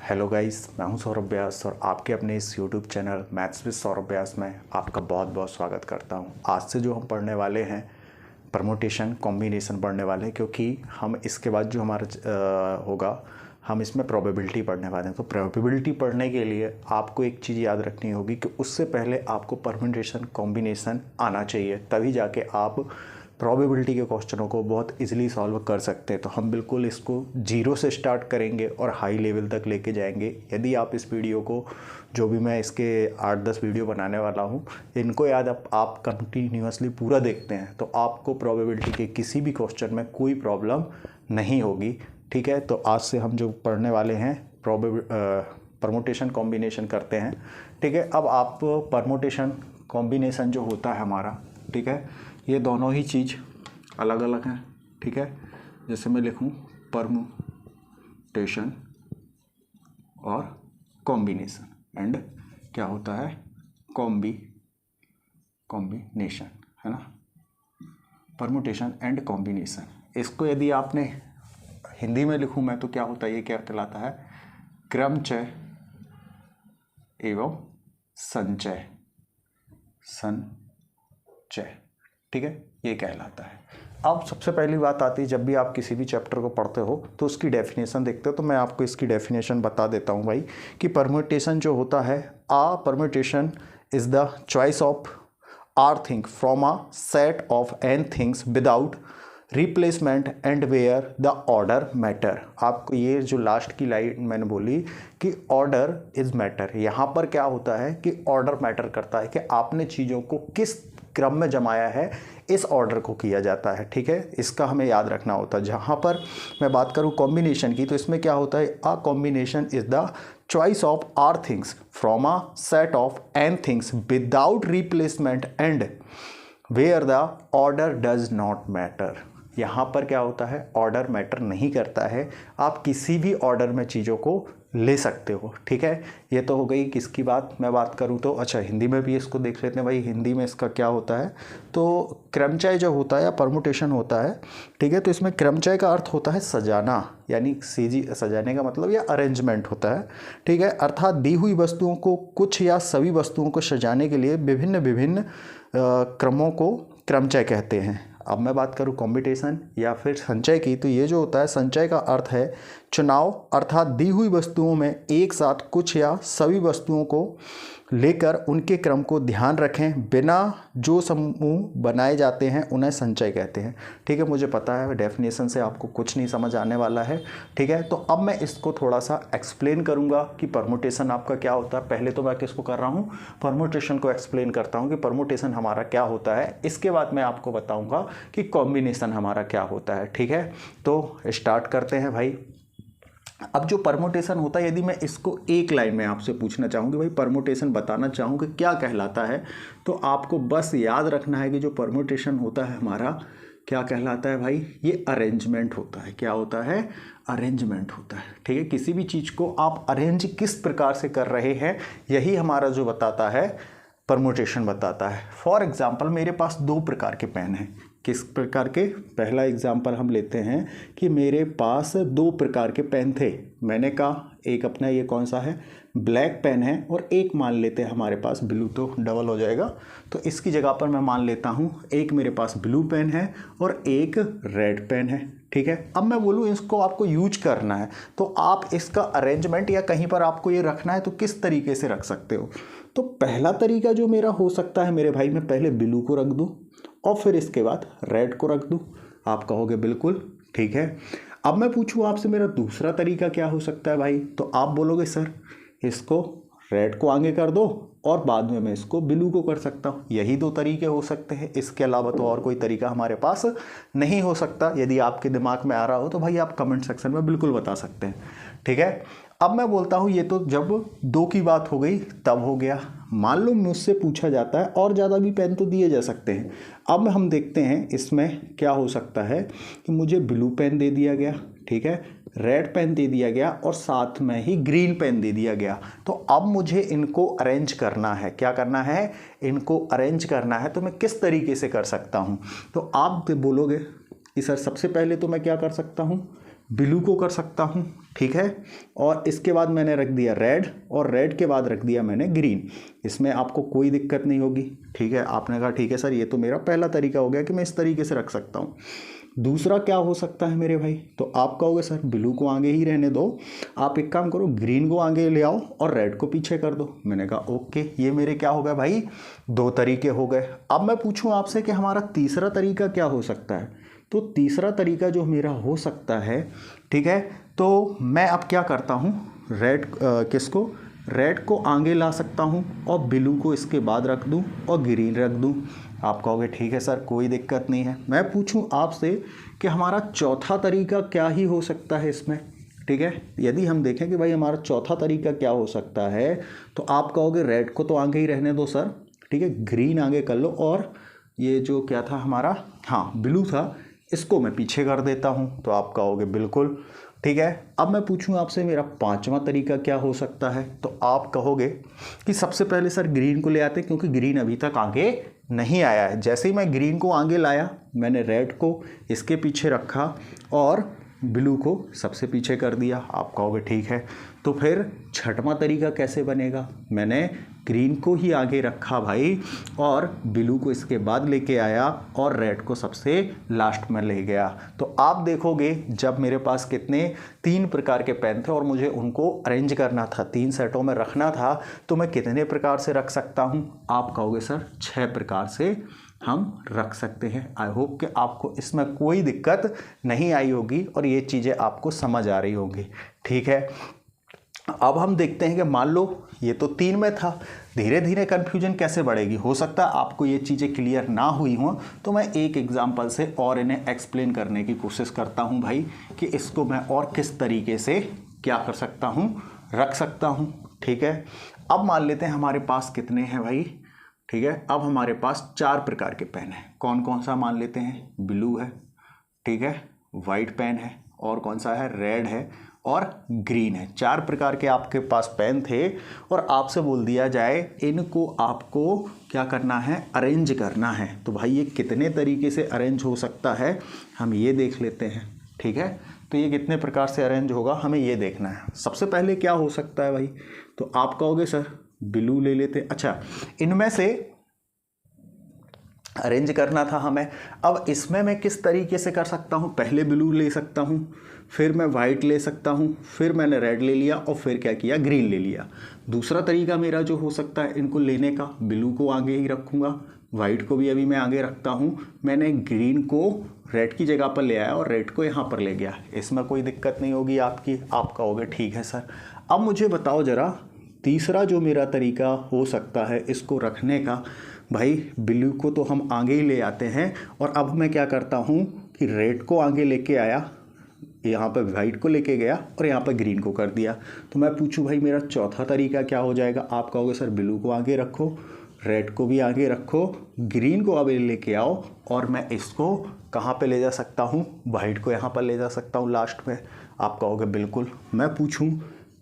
Hello guys, मैं हूं सौरभ व्यास और आपके अपने इस YouTube channel maths with Saurabh Vyas में आपका बहुत बहुत स्वागत करता हूं। आज से जो हम पढ़ने वाले हैं परमुटेशन कॉम्बिनेशन पढ़ने वाले हैं, क्योंकि हम इसके बाद जो हमारा होगा हम इसमें प्रोबेबिलिटी पढ़ने वाले हैं। तो प्रोबेबिलिटी पढ़ने के लिए आपको एक चीज़ याद रखनी होगी कि उससे पहले आपको परमुटेशन कॉम्बिनेशन आना चाहिए, तभी जाके आप प्रोबेबिलिटी के क्वेश्चनों को बहुत इजीली सॉल्व कर सकते हैं। तो हम बिल्कुल इसको जीरो से स्टार्ट करेंगे और हाई लेवल तक लेके जाएंगे। यदि आप इस वीडियो को, जो भी मैं इसके 8-10 वीडियो बनाने वाला हूँ, इनको याद आप कंटिन्यूसली पूरा देखते हैं तो आपको प्रोबेबिलिटी के किसी भी क्वेश्चन में कोई प्रॉब्लम नहीं होगी। ठीक है, तो आज से हम जो पढ़ने वाले हैं परमुटेशन कॉम्बिनेशन करते हैं। ठीक है, अब आप परमुटेशन कॉम्बिनेशन जो होता है हमारा, ठीक है, ये दोनों ही चीज़ अलग अलग हैं। ठीक है, जैसे मैं लिखूं परमुटेशन और कॉम्बिनेशन एंड क्या होता है कॉम्बिनेशन, है ना। परमुटेशन एंड कॉम्बिनेशन, इसको यदि आपने हिंदी में लिखूं मैं तो क्या होता है, ये क्या कहलाता है, क्रमचय एवं संचय। ठीक है, ये कहलाता है। अब सबसे पहली बात आती है, जब भी आप किसी भी चैप्टर को पढ़ते हो तो उसकी डेफिनेशन देखते हो। तो मैं आपको इसकी डेफिनेशन बता देता हूँ भाई कि परम्यूटेशन जो होता है, permutation is the choice of r thing from a set of n things without replacement and where the order matter. आपको ये जो लास्ट की लाइन मैंने बोली कि ऑर्डर इज मैटर, यहाँ पर क्या होता है कि ऑर्डर मैटर करता है कि आपने चीज़ों को किस क्रम में जमाया है, इस ऑर्डर को किया जाता है। ठीक है, इसका हमें याद रखना होता है। जहाँ पर मैं बात करूँ कॉम्बिनेशन की, तो इसमें क्या होता है, a combination is the choice of r things from a set of n things without replacement and where the order does not matter. यहाँ पर क्या होता है, ऑर्डर मैटर नहीं करता है, आप किसी भी ऑर्डर में चीज़ों को ले सकते हो। ठीक है, ये तो हो गई किसकी बात। मैं बात करूँ तो अच्छा, हिंदी में भी इसको देख लेते हैं भाई। हिंदी में इसका क्या होता है, तो क्रमचय जो होता है या परमुटेशन होता है, ठीक है, तो इसमें क्रमचय का अर्थ होता है सजाना, यानी सीजी सजाने का मतलब या अरेंजमेंट होता है। ठीक है, अर्थात दी हुई वस्तुओं को कुछ या सभी वस्तुओं को सजाने के लिए विभिन्न विभिन्न क्रमों को क्रमचय कहते हैं। अब मैं बात करूँ कॉम्बिनेशन या फिर संचय की, तो ये जो होता है, संचय का अर्थ है चुनाव, अर्थात दी हुई वस्तुओं में एक साथ कुछ या सभी वस्तुओं को लेकर उनके क्रम को ध्यान रखें बिना जो समूह बनाए जाते हैं उन्हें संचय कहते हैं। ठीक है, मुझे पता है डेफिनेशन से आपको कुछ नहीं समझ आने वाला है। ठीक है, तो अब मैं इसको थोड़ा सा एक्सप्लेन करूंगा कि परमुटेशन आपका क्या होता है। पहले तो मैं किसको कर रहा हूँ, परमुटेशन को एक्सप्लेन करता हूँ कि परमुटेशन हमारा क्या होता है। इसके बाद मैं आपको बताऊँगा कि कॉम्बिनेशन हमारा क्या होता है। ठीक है, तो स्टार्ट करते हैं भाई। अब जो परमुटेशन होता है, यदि मैं इसको एक लाइन में आपसे पूछना चाहूँगी भाई, परमुटेशन बताना चाहूँ कि क्या कहलाता है, तो आपको बस याद रखना है कि जो परमुटेशन होता है हमारा क्या कहलाता है भाई, ये अरेंजमेंट होता है। क्या होता है, अरेंजमेंट होता है। ठीक है, किसी भी चीज़ को आप अरेंज किस प्रकार से कर रहे हैं, यही हमारा जो बताता है परमुटेशन बताता है। फॉर एग्जाम्पल, मेरे पास दो प्रकार के पेन हैं। किस प्रकार के, पहला एग्जाम्पल हम लेते हैं कि मेरे पास दो प्रकार के पेन थे। मैंने कहा एक अपना ये कौन सा है, ब्लैक पेन है, और एक मान लेते हैं हमारे पास ब्लू, तो डबल हो जाएगा। तो इसकी जगह पर मैं मान लेता हूँ एक मेरे पास ब्लू पेन है और एक रेड पेन है। ठीक है, अब मैं बोलूँ इसको आपको यूज करना है, तो आप इसका अरेंजमेंट या कहीं पर आपको ये रखना है तो किस तरीके से रख सकते हो। तो पहला तरीका जो मेरा हो सकता है मेरे भाई, मैं पहले ब्लू को रख दूँ और फिर इसके बाद रेड को रख दूं। आप कहोगे बिल्कुल ठीक है। अब मैं पूछूं आपसे मेरा दूसरा तरीका क्या हो सकता है भाई, तो आप बोलोगे सर इसको रेड को आगे कर दो और बाद में मैं इसको ब्लू को कर सकता हूँ। यही दो तरीके हो सकते हैं, इसके अलावा तो और कोई तरीका हमारे पास नहीं हो सकता। यदि आपके दिमाग में आ रहा हो तो भाई आप कमेंट सेक्शन में बिल्कुल बता सकते हैं। ठीक है, अब मैं बोलता हूँ, ये तो जब दो की बात हो गई तब हो गया। मान लो मुझसे पूछा जाता है और ज़्यादा भी पेन तो दिए जा सकते हैं। अब हम देखते हैं इसमें क्या हो सकता है कि मुझे ब्लू पेन दे दिया गया, ठीक है, रेड पेन दे दिया गया और साथ में ही ग्रीन पेन दे दिया गया। तो अब मुझे इनको अरेंज करना है। क्या करना है, इनको अरेंज करना है। तो मैं किस तरीके से कर सकता हूँ, तो आप बोलोगे कि सर सबसे पहले तो मैं क्या कर सकता हूँ, ब्लू को कर सकता हूँ, ठीक है। और इसके बाद मैंने रख दिया रेड, और रेड के बाद रख दिया मैंने ग्रीन। इसमें आपको कोई दिक्कत नहीं होगी, ठीक है। आपने कहा ठीक है सर, ये तो मेरा पहला तरीका हो गया कि मैं इस तरीके से रख सकता हूँ। दूसरा क्या हो सकता है मेरे भाई, तो आप कहोगे सर ब्लू को आगे ही रहने दो, आप एक काम करो ग्रीन को आगे ले आओ और रेड को पीछे कर दो। मैंने कहा ओके, ये मेरे क्या हो गए भाई, 2 तरीके हो गए। अब मैं पूछूं आपसे कि हमारा तीसरा तरीका क्या हो सकता है, तो तीसरा तरीका जो मेरा हो सकता है, ठीक है, तो मैं अब क्या करता हूँ, रेड को आगे ला सकता हूँ और ब्लू को इसके बाद रख दूँ और ग्रीन रख दूँ। आप कहोगे ठीक है सर, कोई दिक्कत नहीं है। मैं पूछूं आपसे कि हमारा चौथा तरीका क्या ही हो सकता है इसमें, ठीक है। यदि हम देखें कि भाई हमारा चौथा तरीका क्या हो सकता है, तो आप कहोगे रेड को तो आगे ही रहने दो सर, ठीक है, ग्रीन आगे कर लो, और ये जो क्या था हमारा, हाँ ब्लू था, इसको मैं पीछे कर देता हूँ। तो आप कहोगे बिल्कुल ठीक है। अब मैं पूछूं आपसे मेरा पांचवा तरीका क्या हो सकता है, तो आप कहोगे कि सबसे पहले सर ग्रीन को ले आते, क्योंकि ग्रीन अभी तक आगे नहीं आया है। जैसे ही मैं ग्रीन को आगे लाया, मैंने रेड को इसके पीछे रखा और ब्लू को सबसे पीछे कर दिया। आप कहोगे ठीक है, तो फिर छठवां तरीका कैसे बनेगा, मैंने ग्रीन को ही आगे रखा भाई, और ब्लू को इसके बाद लेके आया और रेड को सबसे लास्ट में ले गया। तो आप देखोगे जब मेरे पास कितने 3 प्रकार के पेन थे और मुझे उनको अरेंज करना था, 3 सेटों में रखना था, तो मैं कितने प्रकार से रख सकता हूँ। आप कहोगे सर 6 प्रकार से हम रख सकते हैं। आई होप कि आपको इसमें कोई दिक्कत नहीं आई होगी और ये चीज़ें आपको समझ आ रही होंगी, ठीक है। अब हम देखते हैं कि मान लो ये तो 3 में था, धीरे धीरे कन्फ्यूजन कैसे बढ़ेगी। हो सकता है आपको ये चीज़ें क्लियर ना हुई हों, तो मैं एक एग्जांपल से और इन्हें एक्सप्लेन करने की कोशिश करता हूं भाई, कि इसको मैं और किस तरीके से क्या कर सकता हूं, रख सकता हूं, ठीक है। अब मान लेते हैं हमारे पास कितने हैं भाई, ठीक है। अब हमारे पास 4 प्रकार के पेन हैं। कौन कौन सा मान लेते हैं, ब्लू है, ठीक है, वाइट पेन है, और कौन सा है, रेड है, और ग्रीन है। 4 प्रकार के आपके पास पेन थे और आपसे बोल दिया जाए इनको आपको क्या करना है, अरेंज करना है। तो भाई ये कितने तरीके से अरेंज हो सकता है, हम ये देख लेते हैं, ठीक है। तो ये कितने प्रकार से अरेंज होगा, हमें ये देखना है। सबसे पहले क्या हो सकता है भाई, तो आप कहोगे सर ब्लू ले लेते। अच्छा, इनमें से अरेंज करना था हमें। अब इसमें मैं किस तरीके से कर सकता हूँ, पहले ब्लू ले सकता हूँ, फिर मैं वाइट ले सकता हूँ, फिर मैंने रेड ले लिया और फिर क्या किया, ग्रीन ले लिया। दूसरा तरीका मेरा जो हो सकता है इनको लेने का, ब्लू को आगे ही रखूँगा, वाइट को भी अभी मैं आगे रखता हूँ, मैंने ग्रीन को रेड की जगह पर ले आया और रेड को यहाँ पर ले गया। इसमें कोई दिक्कत नहीं होगी आपकी। आप कहोगे ठीक है सर। अब मुझे बताओ ज़रा तीसरा जो मेरा तरीका हो सकता है इसको रखने का। भाई ब्लू को तो हम आगे ही ले आते हैं, और अब मैं क्या करता हूँ कि रेड को आगे लेके आया, यहाँ पर वाइट को लेके गया और यहाँ पर ग्रीन को कर दिया। तो मैं पूछूं भाई मेरा चौथा तरीका क्या हो जाएगा। आप कहोगे सर ब्लू को आगे रखो, रेड को भी आगे रखो, ग्रीन को अब लेके आओ, और मैं इसको कहाँ पे ले जा सकता हूँ, वाइट को यहाँ पर ले जा सकता हूँ लास्ट में। आप कहोगे बिल्कुल। मैं पूछूं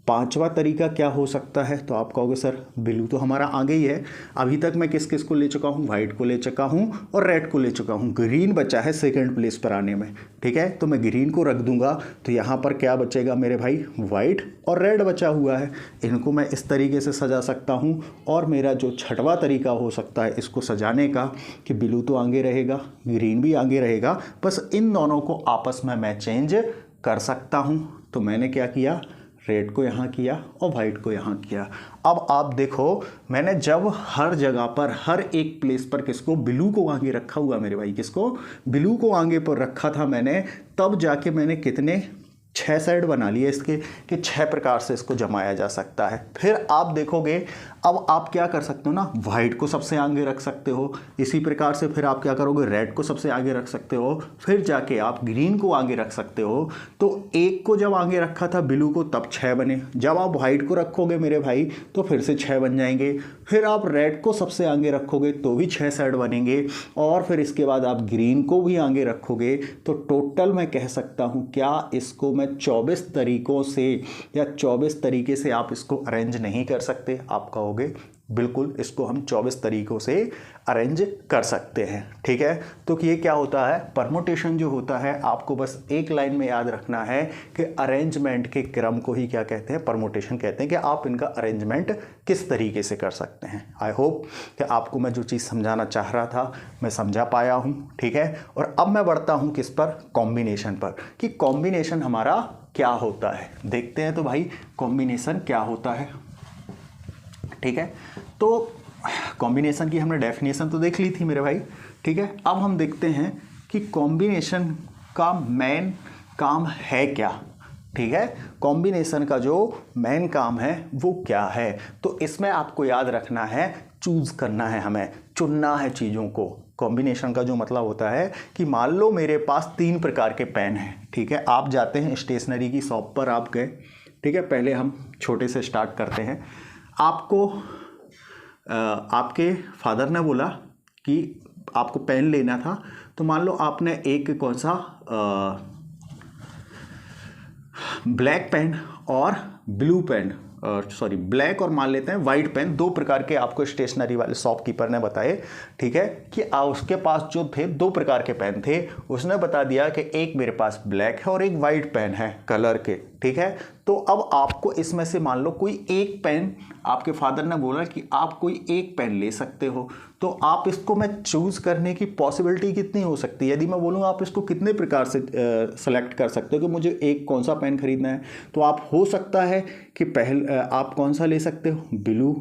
पांचवा तरीका क्या हो सकता है, तो आप कहोगे सर ब्लू तो हमारा आगे ही है, अभी तक मैं किस किस को ले चुका हूँ, वाइट को ले चुका हूँ और रेड को ले चुका हूँ, ग्रीन बचा है सेकंड प्लेस पर आने में, ठीक है। तो मैं ग्रीन को रख दूंगा, तो यहाँ पर क्या बचेगा मेरे भाई, वाइट और रेड बचा हुआ है। इनको मैं इस तरीके से सजा सकता हूँ। और मेरा जो छठवां तरीका हो सकता है इसको सजाने का, कि ब्लू तो आगे रहेगा, ग्रीन भी आगे रहेगा, बस इन दोनों को आपस में मैं चेंज कर सकता हूँ। तो मैंने क्या किया, रेड को यहाँ किया और वाइट को यहाँ किया। अब आप देखो मैंने जब हर जगह पर हर एक प्लेस पर किसको, ब्लू को आगे रखा हुआ मेरे भाई, किसको, ब्लू को आगे पर रखा था मैंने, तब जाके मैंने कितने 6 साइड बना लिए इसके, कि 6 प्रकार से इसको जमाया जा सकता है। फिर आप देखोगे अब आप क्या कर सकते हो ना, वाइट को सबसे आगे रख सकते हो, इसी प्रकार से फिर आप क्या करोगे, रेड को सबसे आगे रख सकते हो, फिर जाके आप ग्रीन को आगे रख सकते हो। तो एक को जब आगे रखा था ब्लू को तब 6 बने, जब आप वाइट को रखोगे मेरे भाई तो फिर से 6 बन जाएंगे, फिर आप रेड को सबसे आगे रखोगे तो भी 6 साइड बनेंगे, और फिर इसके बाद आप ग्रीन को भी आगे रखोगे। तो टोटल मैं कह सकता हूँ क्या इसको मैं 24 तरीकों से या 24 तरीके से आप इसको अरेंज नहीं कर सकते। आप कहोगे बिल्कुल इसको हम 24 तरीकों से अरेंज कर सकते हैं। ठीक है, तो ये क्या होता है, परमुटेशन जो होता है आपको बस एक लाइन में याद रखना है कि अरेंजमेंट के क्रम को ही क्या कहते हैं, परमुटेशन कहते हैं, कि आप इनका अरेंजमेंट किस तरीके से कर सकते हैं। आई होप कि आपको मैं जो चीज़ समझाना चाह रहा था मैं समझा पाया हूँ। ठीक है, और अब मैं बढ़ता हूँ किस पर, कॉम्बिनेशन पर, कि कॉम्बिनेशन हमारा क्या होता है। देखते हैं तो भाई कॉम्बिनेशन क्या होता है। ठीक है, तो कॉम्बिनेशन की हमने डेफिनेशन तो देख ली थी मेरे भाई। ठीक है, अब हम देखते हैं कि कॉम्बिनेशन का मेन काम है क्या। ठीक है, कॉम्बिनेशन का जो मेन काम है वो क्या है, तो इसमें आपको याद रखना है, चूज करना है, हमें चुनना है चीज़ों को। कॉम्बिनेशन का जो मतलब होता है कि मान लो मेरे पास 3 प्रकार के पेन हैं। ठीक है, आप जाते हैं स्टेशनरी की शॉप पर, आप गए। ठीक है, पहले हम छोटे से स्टार्ट करते हैं। आपको आपके फादर ने बोला कि आपको पेन लेना था, तो मान लो आपने एक कौन सा ब्लैक पेन और ब्लू पेन, सॉरी ब्लैक और मान लेते हैं वाइट पेन, 2 प्रकार के आपको स्टेशनरी वाले शॉपकीपर ने बताए। ठीक है, कि उसके पास जो थे 2 प्रकार के पेन थे, उसने बता दिया कि एक मेरे पास ब्लैक है और एक वाइट पेन है कलर के। ठीक है, तो अब आपको इसमें से मान लो कोई एक पेन, आपके फादर ने बोला कि आप कोई एक पेन ले सकते हो, तो आप इसको मैं चूज करने की पॉसिबिलिटी कितनी हो सकती है। यदि मैं बोलूँ आप इसको कितने प्रकार से सेलेक्ट कर सकते हो कि मुझे एक कौन सा पेन खरीदना है, तो आप हो सकता है कि आप कौन सा ले सकते हो, ब्लू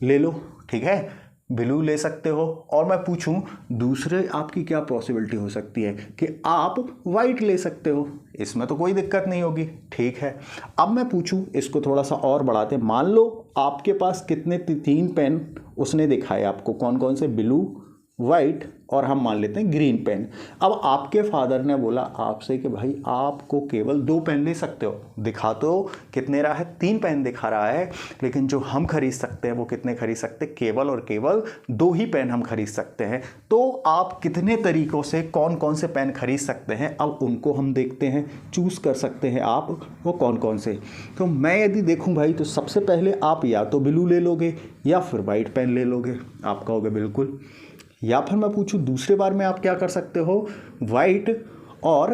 ले लो। ठीक है, ब्लू ले सकते हो, और मैं पूछूं दूसरे आपकी क्या पॉसिबिलिटी हो सकती है कि आप वाइट ले सकते हो, इसमें तो कोई दिक्कत नहीं होगी। ठीक है, अब मैं पूछूं, इसको थोड़ा सा और बढ़ाते, मान लो आपके पास कितने 3 पेन उसने दिखाए आपको, कौन कौन से, ब्लू, वाइट और हम मान लेते हैं ग्रीन पेन। अब आपके फादर ने बोला आपसे कि भाई आपको केवल 2 पेन ले सकते हो, दिखा तो कितने रहा है, 3 पेन दिखा रहा है, लेकिन जो हम खरीद सकते हैं वो कितने खरीद सकते हैं, केवल और केवल 2 ही पेन हम खरीद सकते हैं। तो आप कितने तरीकों से कौन कौन से पेन खरीद सकते हैं, अब उनको हम देखते हैं, चूज कर सकते हैं आप वो कौन कौन से। तो मैं यदि देखूं भाई, तो सबसे पहले आप या तो ब्लू ले लोगे या फिर वाइट पेन ले लोगे, आप कहोगे बिल्कुल। या फिर मैं पूछूं दूसरे बार में आप क्या कर सकते हो, वाइट और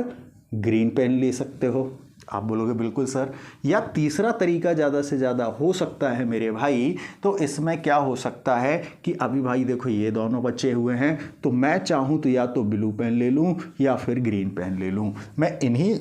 ग्रीन पेन ले सकते हो, आप बोलोगे बिल्कुल सर। या तीसरा तरीका ज़्यादा से ज़्यादा हो सकता है मेरे भाई, तो इसमें क्या हो सकता है कि अभी भाई देखो ये दोनों बचे हुए हैं, तो मैं चाहूँ तो या तो ब्लू पेन ले लूँ या फिर ग्रीन पेन ले लूँ। मैं इन्हीं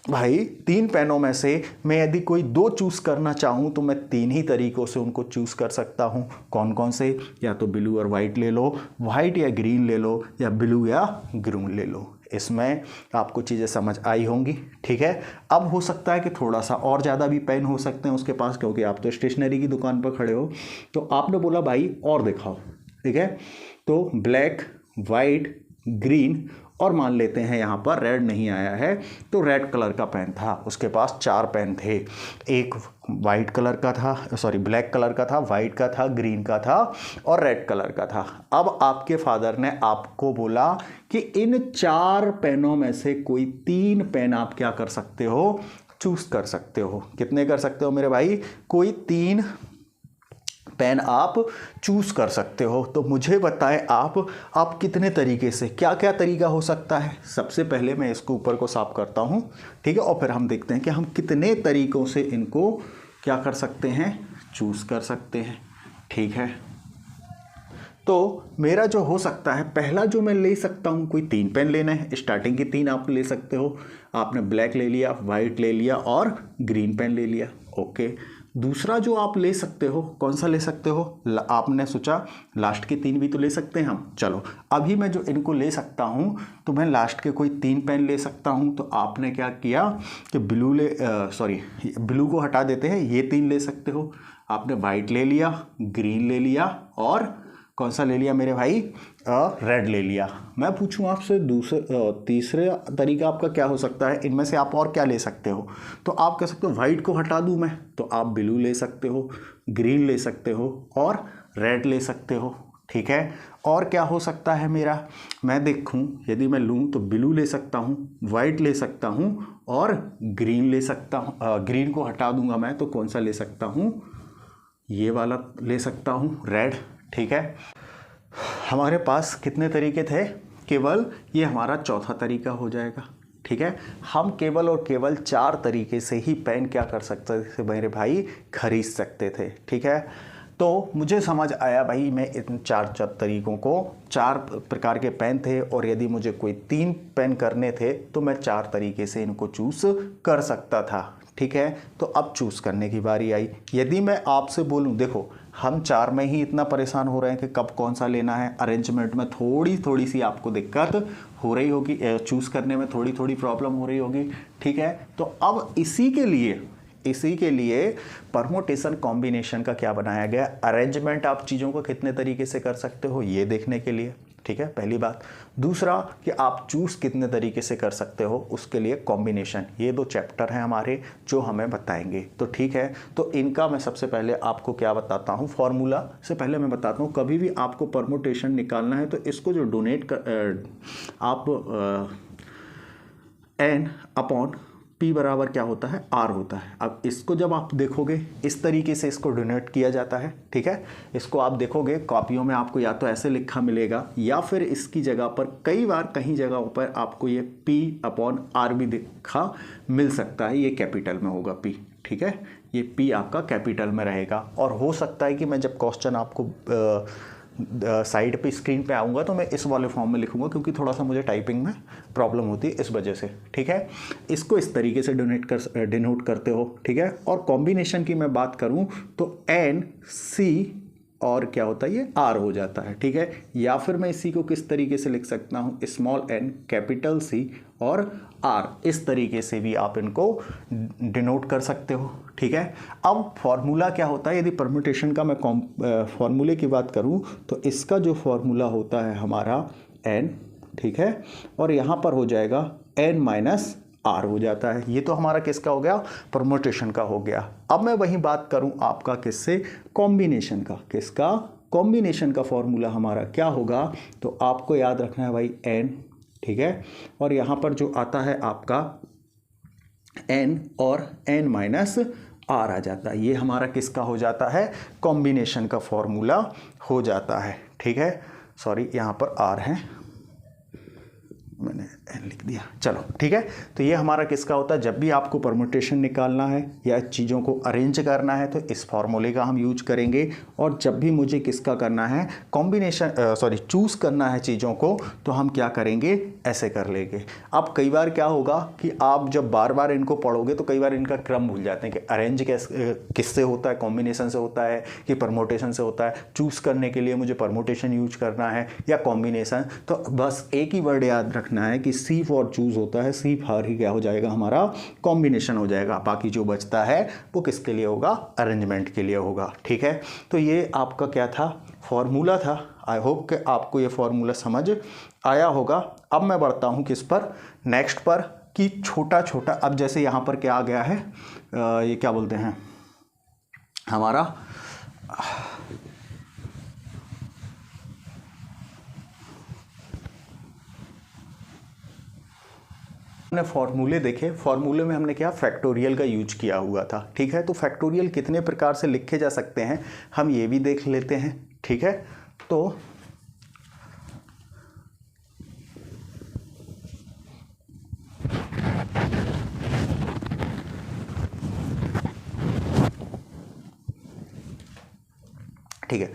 भाई 3 पेनों में से मैं यदि कोई 2 चूज़ करना चाहूँ तो मैं 3 ही तरीकों से उनको चूज़ कर सकता हूँ। कौन कौन से, या तो ब्लू और वाइट ले लो, वाइट या ग्रीन ले लो, या ब्लू या ग्रीन ले लो। इसमें आपको चीज़ें समझ आई होंगी। ठीक है, अब हो सकता है कि थोड़ा सा और ज़्यादा भी पेन हो सकते हैं उसके पास, क्योंकि आप तो स्टेशनरी की दुकान पर खड़े हो, तो आपने बोला भाई और दिखाओ। ठीक है, तो ब्लैक, वाइट, ग्रीन और मान लेते हैं यहाँ पर रेड नहीं आया है, तो रेड कलर का पेन था, उसके पास 4 पेन थे, एक वाइट कलर का था, सॉरी ब्लैक कलर का था, वाइट का था, ग्रीन का था और रेड कलर का था। अब आपके फादर ने आपको बोला कि इन 4 पेनों में से कोई 3 पेन आप क्या कर सकते हो, चूज कर सकते हो। कितने कर सकते हो मेरे भाई, कोई 3 पेन आप चूज कर सकते हो। तो मुझे बताएं आप कितने तरीके से, क्या क्या तरीका हो सकता है। सबसे पहले मैं इसको ऊपर को साफ करता हूं, ठीक है, और फिर हम देखते हैं कि हम कितने तरीकों से इनको क्या कर सकते हैं, चूज कर सकते हैं। ठीक है, तो मेरा जो हो सकता है, पहला जो मैं ले सकता हूं, कोई 3 पेन लेना है, स्टार्टिंग की 3 आप ले सकते हो। आपने ब्लैक ले लिया, वाइट ले लिया और ग्रीन पेन ले लिया। ओके, दूसरा जो आप ले सकते हो, कौन सा ले सकते हो, आपने सोचा लास्ट के 3 भी तो ले सकते हैं हम। चलो अभी मैं जो इनको ले सकता हूं, तो मैं लास्ट के कोई 3 पेन ले सकता हूं। तो आपने क्या किया कि ब्लू को हटा देते हैं, ये 3 ले सकते हो। आपने वाइट ले लिया, ग्रीन ले लिया और कौन सा ले लिया मेरे भाई, रेड ले लिया। मैं पूछूं आपसे तीसरा तरीका आपका क्या हो सकता है, इनमें से आप और क्या ले सकते हो। तो आप कह सकते हो वाइट को हटा दूं मैं, तो आप ब्लू ले सकते हो, ग्रीन ले सकते हो और रेड ले सकते हो। ठीक है, और क्या हो सकता है मेरा, मैं देखूं यदि मैं लूं तो ब्लू ले सकता हूं, वाइट ले सकता हूं और ग्रीन ले सकता हूं। ग्रीन को हटा दूंगा मैं, तो कौन सा ले सकता हूं, ये वाला ले सकता हूँ रेड, ठीक है। हमारे पास कितने तरीके थे, केवल ये हमारा चौथा तरीका हो जाएगा, ठीक है। हम केवल और केवल 4 तरीके से ही पेन क्या कर सकते थे मेरे भाई, खरीद सकते थे, ठीक है। तो मुझे समझ आया भाई, मैं इन 4 तरीकों को, 4 प्रकार के पेन थे और यदि मुझे कोई 3 पेन करने थे तो मैं 4 तरीके से इनको चूज़ कर सकता था, ठीक है। तो अब चूज़ करने की बारी आई। यदि मैं आपसे बोलूं, देखो हम 4 में ही इतना परेशान हो रहे हैं कि कब कौन सा लेना है, अरेंजमेंट में थोड़ी सी आपको दिक्कत हो रही होगी, चूज़ करने में थोड़ी प्रॉब्लम हो रही होगी, ठीक है। तो अब इसी के लिए परमुटेशन कॉम्बिनेशन का क्या बनाया गया, अरेंजमेंट आप चीज़ों को कितने तरीके से कर सकते हो ये देखने के लिए, ठीक है, पहली बात। दूसरा कि आप चूज़ कितने तरीके से कर सकते हो उसके लिए कॉम्बिनेशन। ये 2 चैप्टर हैं हमारे जो हमें बताएंगे, तो ठीक है। तो इनका मैं सबसे पहले आपको क्या बताता हूँ, फॉर्मूला से पहले मैं बताता हूँ, कभी भी आपको परमुटेशन निकालना है तो इसको जो डोनेट कर आप n अपॉन p बराबर क्या होता है, r होता है। अब इसको जब आप देखोगे इस तरीके से इसको डोनेट किया जाता है, ठीक है। इसको आप देखोगे कॉपियों में आपको या तो ऐसे लिखा मिलेगा या फिर इसकी जगह पर कई बार कहीं जगहों पर आपको ये p अपॉन r भी लिखा मिल सकता है, ये कैपिटल में होगा p, ठीक है। ये p आपका कैपिटल में रहेगा और हो सकता है कि मैं जब क्वेश्चन आपको साइड पे स्क्रीन पे आऊँगा तो मैं इस वाले फॉर्म में लिखूंगा क्योंकि थोड़ा सा मुझे टाइपिंग में प्रॉब्लम होती है इस वजह से, ठीक है। इसको इस तरीके से डिनोट करते हो, ठीक है। और कॉम्बिनेशन की मैं बात करूं तो एन सी और क्या होता है, ये आर हो जाता है, ठीक है। या फिर मैं इसी को किस तरीके से लिख सकता हूँ, स्मॉल एन कैपिटल सी और आर, इस तरीके से भी आप इनको डिनोट कर सकते हो, ठीक है। अब फॉर्मूला क्या होता है, यदि परम्यूटेशन का मैं फॉर्मूले की बात करूं तो इसका जो फॉर्मूला होता है हमारा n, ठीक है, और यहाँ पर हो जाएगा n माइनस आर हो जाता है। ये तो हमारा किसका हो गया, परम्यूटेशन का हो गया। अब मैं वही बात करूं आपका किससे, कॉम्बिनेशन का। किसका, कॉम्बिनेशन का फॉर्मूला हमारा क्या होगा, तो आपको याद रखना है भाई n, ठीक है। और यहाँ पर जो आता है आपका n और n माइनस आर आ जाता है, ये हमारा किसका हो जाता है, कॉम्बिनेशन का फॉर्मूला हो जाता है, ठीक है। सॉरी यहाँ पर आर है, मैंने n लिख दिया, चलो ठीक है। तो ये हमारा किसका होता है, जब भी आपको परम्यूटेशन निकालना है या चीज़ों को अरेंज करना है तो इस फॉर्मूले का हम यूज करेंगे। और जब भी मुझे किसका करना है, कॉम्बिनेशन चूज़ करना है चीज़ों को, तो हम क्या करेंगे, ऐसे कर लेंगे। अब कई बार क्या होगा कि आप जब बार बार इनको पढ़ोगे तो कई बार इनका क्रम भूल जाते हैं कि अरेंज किससे होता है, कॉम्बिनेशन से होता है कि परम्यूटेशन से होता है। चूज़ करने के लिए मुझे परम्यूटेशन यूज करना है या कॉम्बिनेशन, तो बस एक ही वर्ड याद रखना है कि सी फॉर चूज होता है, सी फॉर ही क्या हो जाएगा, हमारा कॉम्बिनेशन हो जाएगा। बाकी जो बचता है वो किसके लिए होगा, अरेंजमेंट के लिए होगा, ठीक है। तो ये आपका क्या था, फॉर्मूला था। आई होप कि आपको ये फॉर्मूला समझ आया होगा। अब मैं बढ़ता हूँ किस पर, नेक्स्ट पर, कि छोटा छोटा, अब जैसे यहाँ पर क्या आ गया है, ये क्या बोलते हैं हमारा, हमने फॉर्मूले देखे, फॉर्मूले में हमने क्या, फैक्टोरियल का यूज किया हुआ था, ठीक है। तो फैक्टोरियल कितने प्रकार से लिखे जा सकते हैं हम ये भी देख लेते हैं, ठीक है। तो ठीक है,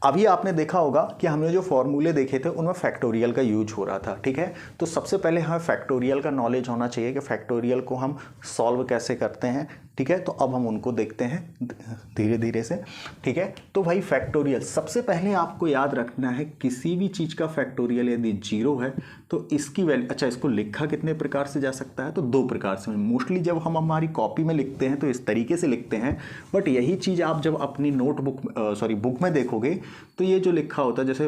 अभी आपने देखा होगा कि हमने जो फॉर्मूले देखे थे उनमें फैक्टोरियल का यूज हो रहा था, ठीक है। तो सबसे पहले हमें फैक्टोरियल का नॉलेज होना चाहिए कि फैक्टोरियल को हम सॉल्व कैसे करते हैं, ठीक है। तो अब हम उनको देखते हैं धीरे धीरे से, ठीक है। तो भाई फैक्टोरियल, सबसे पहले आपको याद रखना है किसी भी चीज़ का फैक्टोरियल यदि 0 है तो इसकी वैल्यू, अच्छा इसको लिखा कितने प्रकार से जा सकता है, तो 2 प्रकार से। मोस्टली जब हम हमारी कॉपी में लिखते हैं तो इस तरीके से लिखते हैं, बट यही चीज़ आप जब अपनी नोटबुक बुक में देखोगे तो ये जो लिखा होता है जैसे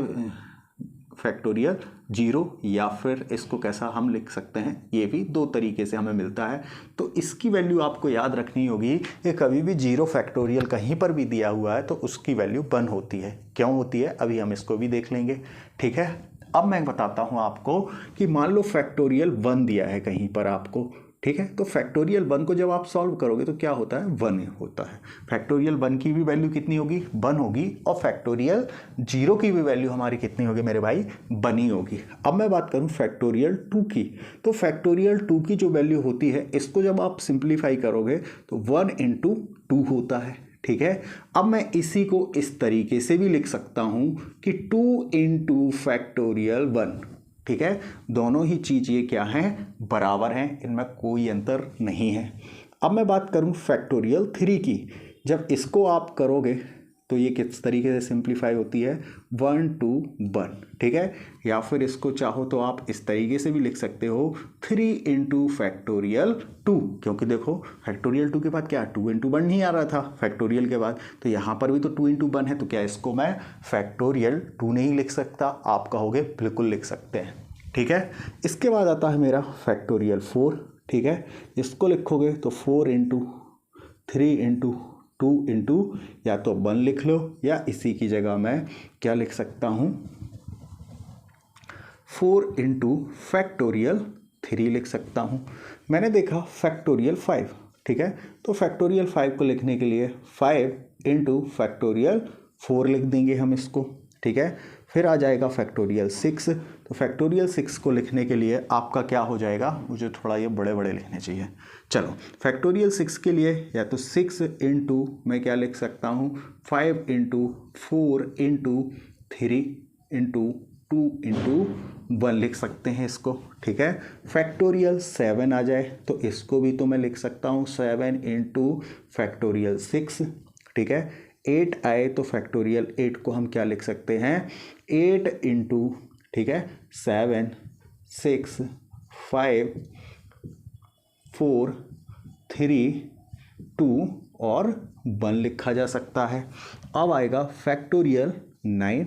फैक्टोरियल 0, या फिर इसको कैसा हम लिख सकते हैं, ये भी 2 तरीके से हमें मिलता है। तो इसकी वैल्यू आपको याद रखनी होगी कि कभी भी 0 फैक्टोरियल कहीं पर भी दिया हुआ है तो उसकी वैल्यू 1 होती है। क्यों होती है, अभी हम इसको भी देख लेंगे, ठीक है। अब मैं बताता हूँ आपको कि मान लो फैक्टोरियल 1 दिया है कहीं पर आपको, ठीक है। तो फैक्टोरियल 1 को जब आप सॉल्व करोगे तो क्या होता है, 1 होता है। फैक्टोरियल 1 की भी वैल्यू कितनी होगी, 1 होगी, और फैक्टोरियल 0 की भी वैल्यू हमारी कितनी होगी मेरे भाई, 1 ही होगी। अब मैं बात करूं फैक्टोरियल 2 की, तो फैक्टोरियल 2 की जो वैल्यू होती है, इसको जब आप सिंप्लीफाई करोगे तो 1 × 2 होता है, ठीक है। अब मैं इसी को इस तरीके से भी लिख सकता हूं कि 2 × फैक्टोरियल 1, ठीक है। दोनों ही चीज़ ये क्या हैं, बराबर हैं, इनमें कोई अंतर नहीं है। अब मैं बात करूं फैक्टोरियल 3 की, जब इसको आप करोगे तो ये किस तरीके से सिंप्लीफाई होती है, 1 to 1, ठीक है। या फिर इसको चाहो तो आप इस तरीके से भी लिख सकते हो 3 × फैक्टोरियल 2, क्योंकि देखो फैक्टोरियल 2 के बाद क्या 2 × 1 नहीं आ रहा था फैक्टोरियल के बाद, तो यहाँ पर भी तो 2 × 1 है, तो क्या इसको मैं फैक्टोरियल 2 नहीं लिख सकता, आप कहोगे बिल्कुल लिख सकते हैं, ठीक है। इसके बाद आता है मेरा फैक्टोरियल 4, ठीक है। इसको लिखोगे तो 4 × 3 × 2 × या तो 1 लिख लो, या इसी की जगह मैं क्या लिख सकता हूँ, 4 × फैक्टोरियल 3 लिख सकता हूँ। मैंने देखा फैक्टोरियल 5, ठीक है, तो फैक्टोरियल 5 को लिखने के लिए 5 × फैक्टोरियल 4 लिख देंगे हम इसको, ठीक है। फिर आ जाएगा फैक्टोरियल 6, तो फैक्टोरियल 6 को लिखने के लिए आपका क्या हो जाएगा, मुझे थोड़ा ये बड़े बड़े लिखने चाहिए। चलो फैक्टोरियल 6 के लिए या तो 6 × मैं क्या लिख सकता हूँ, 5 × 4 × 3 × 2 × 1 लिख सकते हैं इसको, ठीक है। फैक्टोरियल 7 आ जाए तो इसको भी तो मैं लिख सकता हूँ 7 × फैक्टोरियल 6, ठीक है। 8 आए तो फैक्टोरियल 8 को हम क्या लिख सकते हैं, 8 × ठीक है 7 6 5 4 3 2 और 1 लिखा जा सकता है। अब आएगा फैक्टोरियल 9,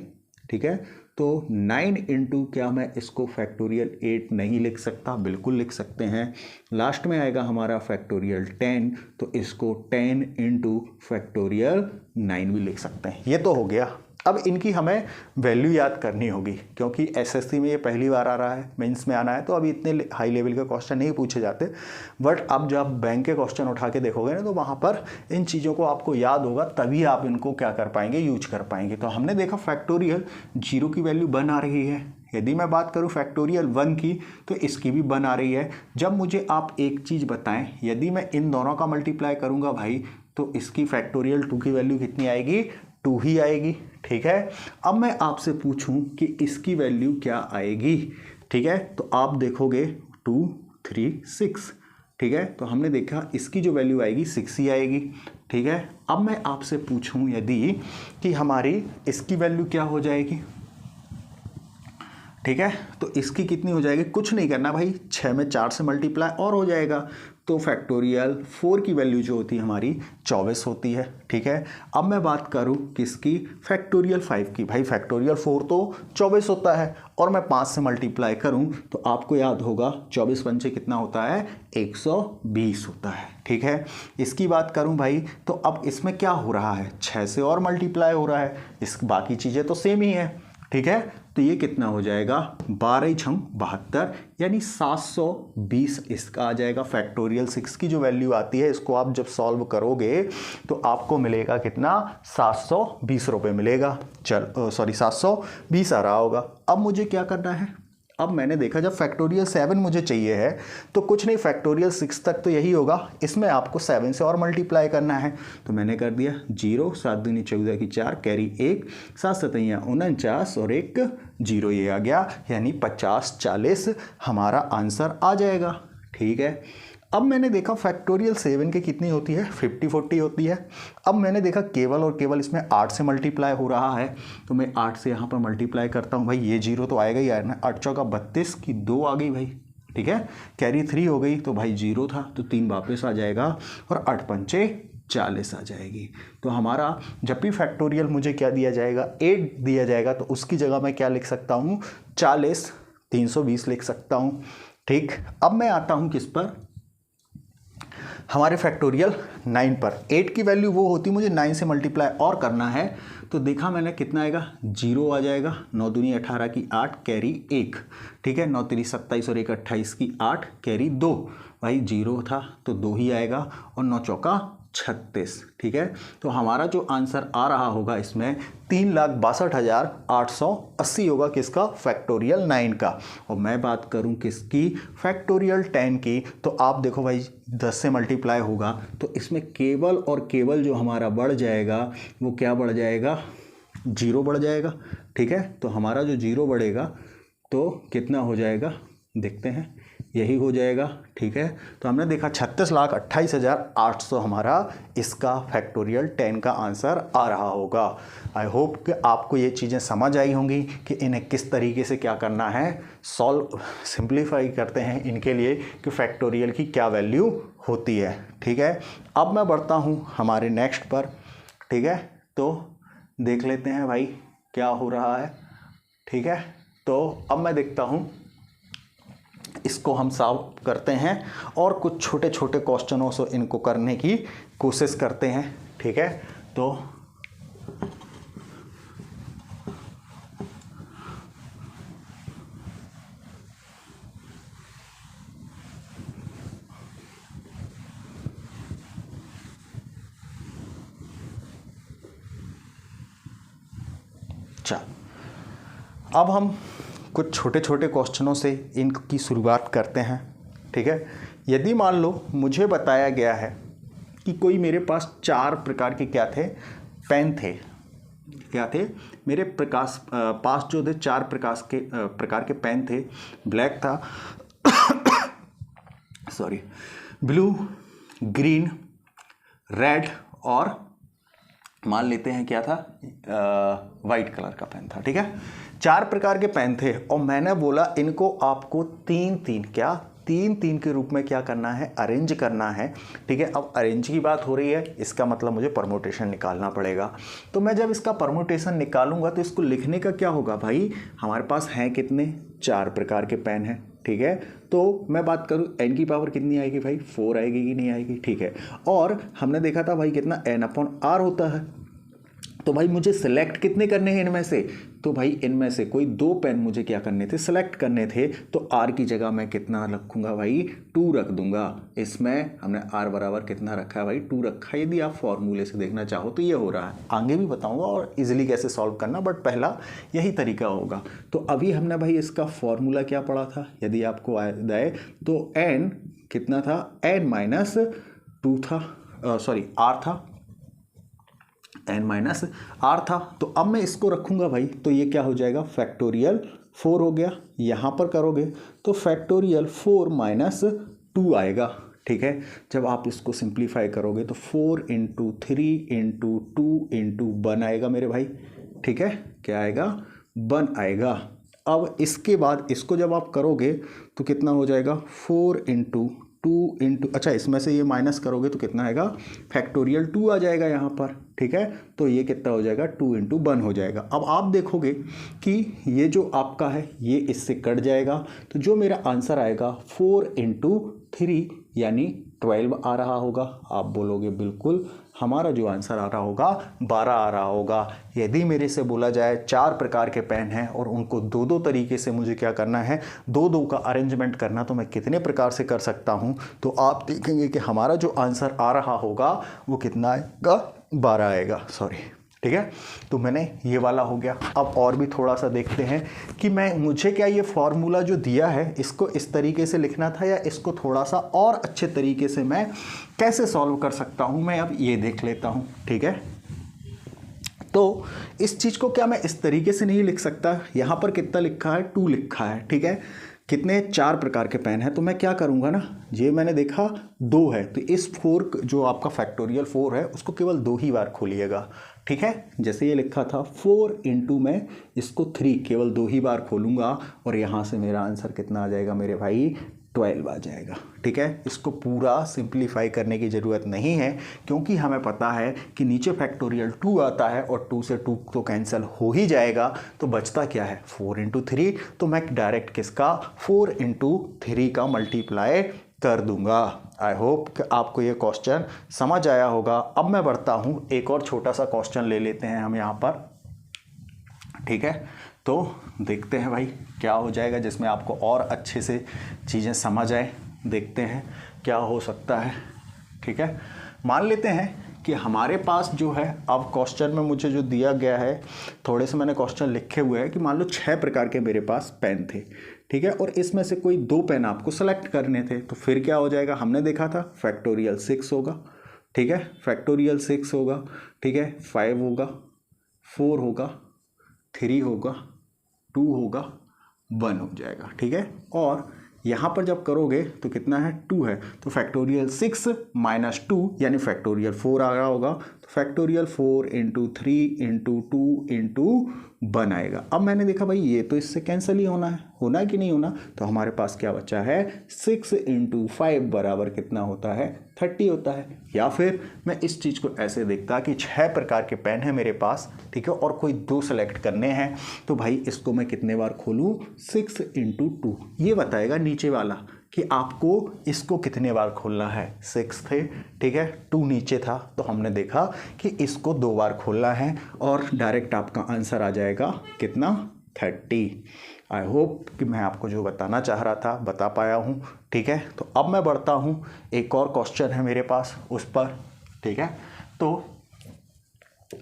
ठीक है, तो 9 × क्या मैं इसको फैक्टोरियल 8 नहीं लिख सकता, बिल्कुल लिख सकते हैं। लास्ट में आएगा हमारा फैक्टोरियल 10, तो इसको 10 × फैक्टोरियल 9 भी लिख सकते हैं। ये तो हो गया। अब इनकी हमें वैल्यू याद करनी होगी, क्योंकि एसएससी में ये पहली बार आ रहा है, मेंस में आना है, तो अभी इतने हाई लेवल के क्वेश्चन नहीं पूछे जाते। बट अब जब बैंक के क्वेश्चन उठा के देखोगे ना, तो वहाँ पर इन चीज़ों को आपको याद होगा, तभी आप इनको क्या कर पाएंगे, यूज कर पाएंगे। तो हमने देखा फैक्टोरियल 0 की वैल्यू 1 आ रही है। यदि मैं बात करूं फैक्टोरियल 1 की, तो इसकी भी 1 आ रही है। जब मुझे आप एक चीज़ बताएं, यदि मैं इन दोनों का मल्टीप्लाई करूंगा भाई, तो इसकी फैक्टोरियल 2 की वैल्यू कितनी आएगी, 2 ही आएगी, ठीक है। अब मैं आपसे पूछूं कि इसकी वैल्यू क्या आएगी, ठीक है, तो आप देखोगे 2 3 6, ठीक है। तो हमने देखा इसकी जो वैल्यू आएगी 6 ही आएगी, ठीक है। अब मैं आपसे पूछूं यदि कि हमारी इसकी वैल्यू क्या हो जाएगी, ठीक है, तो इसकी कितनी हो जाएगी, कुछ नहीं करना भाई, 6 में 4 से मल्टीप्लाई और हो जाएगा, तो फैक्टोरियल 4 की वैल्यू जो होती है हमारी 24 होती है, ठीक है। अब मैं बात करूं किसकी, फैक्टोरियल 5 की, भाई फैक्टोरियल 4 तो 24 होता है, और मैं 5 से मल्टीप्लाई करूं तो आपको याद होगा 24 पंचे कितना होता है, 120 होता है, ठीक है। इसकी बात करूं भाई, तो अब इसमें क्या हो रहा है, 6 से और मल्टीप्लाई हो रहा है, इस बाकी चीज़ें तो सेम ही है, ठीक है। तो ये कितना हो जाएगा, 12 × 72, यानी 720 इसका आ जाएगा। फैक्टोरियल 6 की जो वैल्यू आती है, इसको आप जब सॉल्व करोगे तो आपको मिलेगा कितना, 720 रुपये मिलेगा। 720 आ रहा होगा। अब मुझे क्या करना है, अब मैंने देखा जब फैक्टोरियल 7 मुझे चाहिए है, तो कुछ नहीं, फैक्टोरियल 6 तक तो यही होगा, इसमें आपको 7 से और मल्टीप्लाई करना है, तो मैंने कर दिया 0, 7 दूनी 14 की 4, कैरी 1, 7 सतैया 49 और 1 0, ये आ गया, यानी 50 40 हमारा आंसर आ जाएगा, ठीक है। अब मैंने देखा फैक्टोरियल 7 के कितनी होती है, 50 40 होती है। अब मैंने देखा केवल और केवल इसमें 8 से मल्टीप्लाई हो रहा है, तो मैं 8 से यहाँ पर मल्टीप्लाई करता हूँ भाई, ये 0 तो आएगा ही यार ना, 8 चौका 32 की 2 आ गई भाई, ठीक है, कैरी 3 हो गई, तो भाई 0 था तो 3 वापस आ जाएगा, और 8 पंचे 40 आ जाएगी। तो हमारा जब भी फैक्टोरियल मुझे क्या दिया जाएगा, 8 दिया जाएगा, तो उसकी जगह मैं क्या लिख सकता हूँ, 40 320 लिख सकता हूँ, ठीक। अब मैं आता हूँ किस पर, हमारे फैक्टोरियल 9 पर। 8 की वैल्यू वो होती, मुझे 9 से मल्टीप्लाई और करना है, तो देखा मैंने कितना आएगा, 0 आ जाएगा, 9 दूनी 18 की 8 कैरी 1, ठीक है, 9 3 27 और 1 28 की 8 कैरी 2, भाई 0 था तो 2 ही आएगा, और 9 चौका 36, ठीक है। तो हमारा जो आंसर आ रहा होगा इसमें 3,62,880 होगा, किसका, फैक्टोरियल 9 का। और मैं बात करूं किसकी, फैक्टोरियल 10 की, तो आप देखो भाई 10 से मल्टीप्लाई होगा तो इसमें केवल और केवल जो हमारा बढ़ जाएगा वो क्या बढ़ जाएगा, 0 बढ़ जाएगा, ठीक है। तो हमारा जो 0 बढ़ेगा तो कितना हो जाएगा, देखते हैं, यही हो जाएगा, ठीक है। तो हमने देखा 36,28,800 हमारा इसका फैक्टोरियल 10 का आंसर आ रहा होगा। आई होप कि आपको ये चीज़ें समझ आई होंगी कि इन्हें किस तरीके से क्या करना है, सॉल्व सिंप्लीफाई करते हैं इनके लिए कि फैक्टोरियल की क्या वैल्यू होती है, ठीक है। अब मैं बढ़ता हूँ हमारे नेक्स्ट पर, ठीक है। तो देख लेते हैं भाई क्या हो रहा है, ठीक है। तो अब मैं देखता हूँ, इसको हम सॉल्व करते हैं और कुछ छोटे छोटे क्वेश्चनों से इनको करने की कोशिश करते हैं, ठीक है। तो चल अब हम कुछ छोटे छोटे क्वेश्चनों से इनकी शुरुआत करते हैं, ठीक है। यदि मान लो मुझे बताया गया है कि कोई मेरे पास 4 प्रकार के क्या थे, पेन थे, क्या थे मेरे पास जो थे 4 प्रकार के पेन थे। ब्लैक था सॉरी, ब्लू, ग्रीन, रेड और मान लेते हैं क्या था, वाइट कलर का पेन था, ठीक है। 4 प्रकार के पेन थे और मैंने बोला इनको आपको 3-3 के रूप में क्या करना है, अरेंज करना है, ठीक है। अब अरेंज की बात हो रही है, इसका मतलब मुझे परमुटेशन निकालना पड़ेगा। तो मैं जब इसका परमुटेशन निकालूंगा तो इसको लिखने का क्या होगा भाई, हमारे पास हैं कितने, 4 प्रकार के पेन हैं, ठीक है। तो मैं बात करूं n की पावर कितनी आएगी भाई, 4 आएगी कि नहीं आएगी, ठीक है। और हमने देखा था भाई कितना n/r होता है। तो भाई मुझे सिलेक्ट कितने करने हैं इनमें से, तो भाई इनमें से कोई 2 पेन मुझे क्या करने थे, सिलेक्ट करने थे। तो r की जगह मैं कितना रखूंगा भाई, 2 रख दूंगा। इसमें हमने r बराबर कितना रखा है भाई, 2 रखा है। यदि आप फॉर्मूले से देखना चाहो तो ये हो रहा है, आगे भी बताऊंगा और इजीली कैसे सॉल्व करना, बट पहला यही तरीका होगा। तो अभी हमने भाई इसका फॉर्मूला क्या पढ़ा था, यदि आपको याद आए तो n कितना था, n-2 था, सॉरी r था, n-r था। तो अब मैं इसको रखूंगा भाई, तो ये क्या हो जाएगा, फैक्टोरियल 4 हो गया। यहाँ पर करोगे तो फैक्टोरियल 4-2 आएगा, ठीक है। जब आप इसको सिंप्लीफाई करोगे तो 4 × 3 × 2 × 1 आएगा मेरे भाई, ठीक है। क्या आएगा, 1 आएगा। अब इसके बाद इसको जब आप करोगे तो कितना हो जाएगा, 4 × 2 अच्छा इसमें से ये माइनस करोगे तो कितना आएगा, फैक्टोरियल 2 आ जाएगा यहाँ पर, ठीक है। तो ये कितना हो जाएगा, 2 × 1 हो जाएगा। अब आप देखोगे कि ये जो आपका है ये इससे कट जाएगा, तो जो मेरा आंसर आएगा 4 × 3 यानी 12 आ रहा होगा। आप बोलोगे बिल्कुल, हमारा जो आंसर आ रहा होगा 12 आ रहा होगा। यदि मेरे से बोला जाए 4 प्रकार के पेन हैं और उनको 2-2 तरीके से मुझे क्या करना है, 2-2 का अरेंजमेंट करना, तो मैं कितने प्रकार से कर सकता हूं, तो आप देखेंगे कि हमारा जो आंसर आ रहा होगा वो कितना आएगा, 12 आएगा, सॉरी, ठीक है। तो मैंने ये वाला हो गया। अब और भी थोड़ा सा देखते हैं कि मुझे क्या ये फॉर्मूला जो दिया है इसको इस तरीके से लिखना था या इसको थोड़ा सा और अच्छे तरीके से मैं कैसे सॉल्व कर सकता हूं, मैं अब ये देख लेता हूं, ठीक है। तो इस चीज़ को क्या मैं इस तरीके से नहीं लिख सकता, यहाँ पर कितना लिखा है, 2 लिखा है, ठीक है। कितने, 4 प्रकार के पेन हैं, तो मैं क्या करूँगा ना, ये मैंने देखा 2 है, तो इस 4 जो आपका फैक्टोरियल 4 है उसको केवल 2 ही बार खोलिएगा, ठीक है। जैसे ये लिखा था 4 × मैं इसको 3 केवल 2 ही बार खोलूँगा और यहाँ से मेरा आंसर कितना आ जाएगा मेरे भाई, 12 आ जाएगा, ठीक है। इसको पूरा सिंप्लीफाई करने की ज़रूरत नहीं है क्योंकि हमें पता है कि नीचे फैक्टोरियल 2 आता है और 2 से 2 तो कैंसिल हो ही जाएगा, तो बचता क्या है, 4 × 3। तो मैं डायरेक्ट किसका, 4 × 3 का मल्टीप्लाई कर दूंगा। आई होप कि आपको ये क्वेश्चन समझ आया होगा। अब मैं बढ़ता हूँ, एक और छोटा सा क्वेश्चन ले लेते हैं हम यहाँ पर, ठीक है। तो देखते हैं भाई क्या हो जाएगा जिसमें आपको और अच्छे से चीज़ें समझ आए। देखते हैं क्या हो सकता है, ठीक है। मान लेते हैं कि हमारे पास जो है, अब क्वेश्चन में मुझे जो दिया गया है, थोड़े से मैंने क्वेश्चन लिखे हुए हैं कि मान लो 6 प्रकार के मेरे पास पेन थे, ठीक है, और इसमें से कोई 2 पेन आपको सेलेक्ट करने थे। तो फिर क्या हो जाएगा, हमने देखा था फैक्टोरियल 6 होगा, ठीक है, फैक्टोरियल 6 होगा, ठीक है, 5 होगा, 4 होगा, 3 होगा, 2 होगा, 1 हो जाएगा, ठीक है। और यहाँ पर जब करोगे तो कितना है, 2 है, तो फैक्टोरियल 6 माइनस 2 यानी फैक्टोरियल 4 आ रहा होगा। तो फैक्टोरियल 4 इंटू 3 इंटू 2 इंटू 1 आएगा। अब मैंने देखा भाई ये तो इससे कैंसिल ही होना है कि नहीं होना, तो हमारे पास क्या बचा है, 6 इंटू 5 बराबर कितना होता है, 30 होता है। या फिर मैं इस चीज़ को ऐसे देखता कि 6 प्रकार के पेन है मेरे पास, ठीक है, और कोई 2 सेलेक्ट करने हैं, तो भाई इसको मैं कितने बार खोलूँ, 6 इंटू 2, ये बताएगा नीचे वाला कि आपको इसको कितने बार खोलना है। 6 थे, ठीक है, 2 नीचे था, तो हमने देखा कि इसको 2 बार खोलना है और डायरेक्ट आपका आंसर आ जाएगा कितना, 30। आई होप कि मैं आपको जो बताना चाह रहा था बता पाया हूँ, ठीक है। तो अब मैं बढ़ता हूँ, एक और क्वेश्चन है मेरे पास उस पर, ठीक है। तो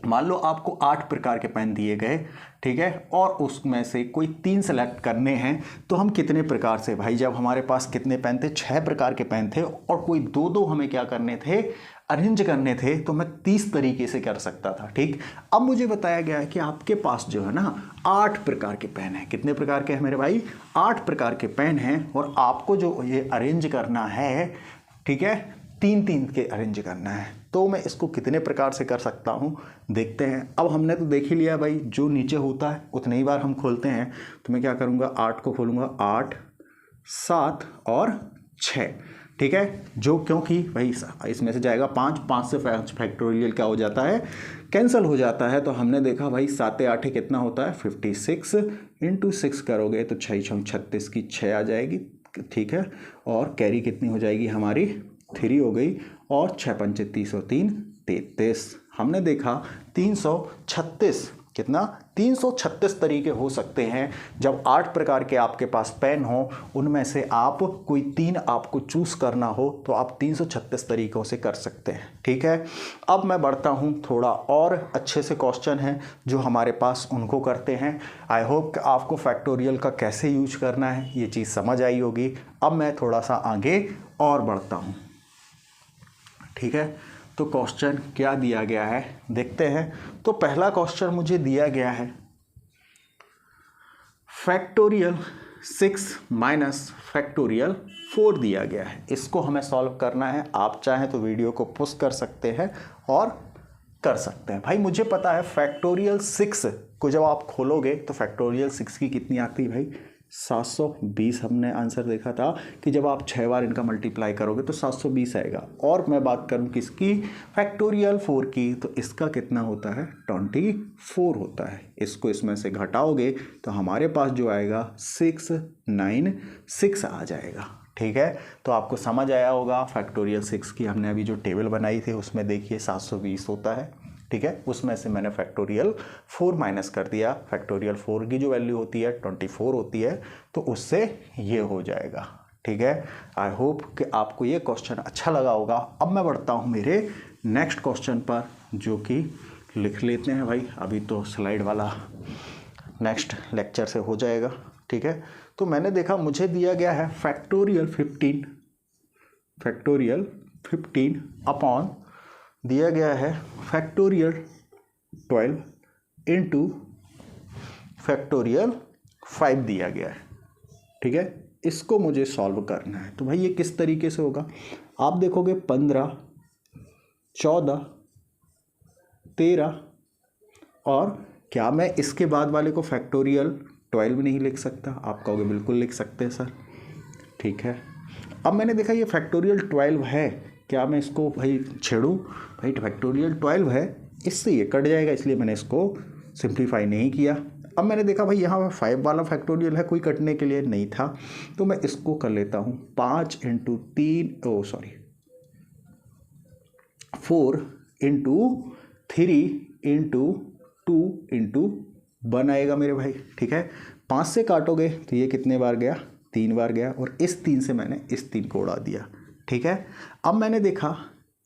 मान लो आपको 8 प्रकार के पेन दिए गए, ठीक है, और उसमें से कोई 3 सेलेक्ट करने हैं, तो हम कितने प्रकार से, भाई जब हमारे पास कितने पेन थे, 6 प्रकार के पेन थे, और कोई 2-2 हमें क्या करने थे, अरेंज करने थे, तो मैं 30 तरीके से कर सकता था, ठीक। अब मुझे बताया गया है कि आपके पास जो है ना 8 प्रकार के पेन है। कितने प्रकार के हैं मेरे भाई, 8 प्रकार के पेन हैं, और आपको जो ये अरेंज करना है, ठीक है, 3-3 के अरेंज करना है। तो मैं इसको कितने प्रकार से कर सकता हूँ, देखते हैं। अब हमने तो देख ही लिया भाई, जो नीचे होता है उतने ही बार हम खोलते हैं। तो मैं क्या करूँगा, 8 को खोलूँगा, 8, 7 और 6, ठीक है, जो क्योंकि भाई इसमें से जाएगा 5 से फैक्टोरियल क्या हो जाता है, कैंसिल हो जाता है। तो हमने देखा भाई 7 8 कितना होता है, 56 इंटू 6 करोगे तो 6 36 की 6 आ जाएगी, ठीक है, और कैरी कितनी हो जाएगी हमारी, 3 हो गई, और 6 पंचे 30 और 3 33। हमने देखा 336, कितना, 336 तरीके हो सकते हैं। जब 8 प्रकार के आपके पास पेन हो, उनमें से आप कोई 3 आपको चूज़ करना हो, तो आप 336 तरीक़ों से कर सकते हैं, ठीक है। अब मैं बढ़ता हूँ, थोड़ा और अच्छे से क्वेश्चन हैं जो हमारे पास, उनको करते हैं। आई होप कि आपको फैक्टोरियल का कैसे यूज करना है ये चीज़ समझ आई होगी। अब मैं थोड़ा सा आगे और बढ़ता हूँ, ठीक है। तो क्वेश्चन क्या दिया गया है देखते हैं। तो पहला क्वेश्चन मुझे दिया गया है, फैक्टोरियल 6 माइनस फैक्टोरियल 4 दिया गया है। इसको हमें सॉल्व करना है। आप चाहें तो वीडियो को पॉज कर सकते हैं और कर सकते हैं। भाई मुझे पता है फैक्टोरियल 6 को जब आप खोलोगे तो फैक्टोरियल 6 की कितनी आती है भाई, 720। हमने आंसर देखा था कि जब आप 6 बार इनका मल्टीप्लाई करोगे तो 720 आएगा। और मैं बात करूं किसकी, फैक्टोरियल 4 की, तो इसका कितना होता है, 24 होता है। इसको इसमें से घटाओगे तो हमारे पास जो आएगा 696 आ जाएगा, ठीक है। तो आपको समझ आया होगा। फैक्टोरियल 6 की हमने अभी जो टेबल बनाई थी उसमें देखिए 720 होता है, ठीक है। उसमें से मैंने फैक्टोरियल 4 माइनस कर दिया। फैक्टोरियल 4 की जो वैल्यू होती है 24 होती है, तो उससे ये हो जाएगा, ठीक है। आई होप कि आपको ये क्वेश्चन अच्छा लगा होगा। अब मैं बढ़ता हूँ मेरे नेक्स्ट क्वेश्चन पर, जो कि लिख लेते हैं भाई, अभी तो स्लाइड वाला नेक्स्ट लेक्चर से हो जाएगा, ठीक है। तो मैंने देखा मुझे दिया गया है फैक्टोरियल 15 अपॉन दिया गया है फैक्टोरियल 12 इंटू फैक्टोरियल 5 दिया गया है, ठीक है। इसको मुझे सॉल्व करना है। तो भाई ये किस तरीके से होगा, आप देखोगे 15, 14, 13, और क्या मैं इसके बाद वाले को फैक्टोरियल 12 नहीं लिख सकता? आप कहोगे बिल्कुल लिख सकते हैं सर, ठीक है। अब मैंने देखा ये फैक्टोरियल 12 है, क्या मैं इसको भाई छेड़ूँ? भाई फैक्टोरियल 12 है, इससे ये कट जाएगा, इसलिए मैंने इसको सिंप्लीफाई नहीं किया। अब मैंने देखा भाई यहाँ 5 वाला फैक्टोरियल है, कोई कटने के लिए नहीं था, तो मैं इसको कर लेता हूँ 5 इंटू 3 4 इंटू 3 इंटू 2 इंटू 1 आएगा मेरे भाई। ठीक है, 5 से काटोगे तो ये कितने बार गया, 3 बार गया, और इस 3 से मैंने इस 3 को उड़ा दिया। ठीक है, अब मैंने देखा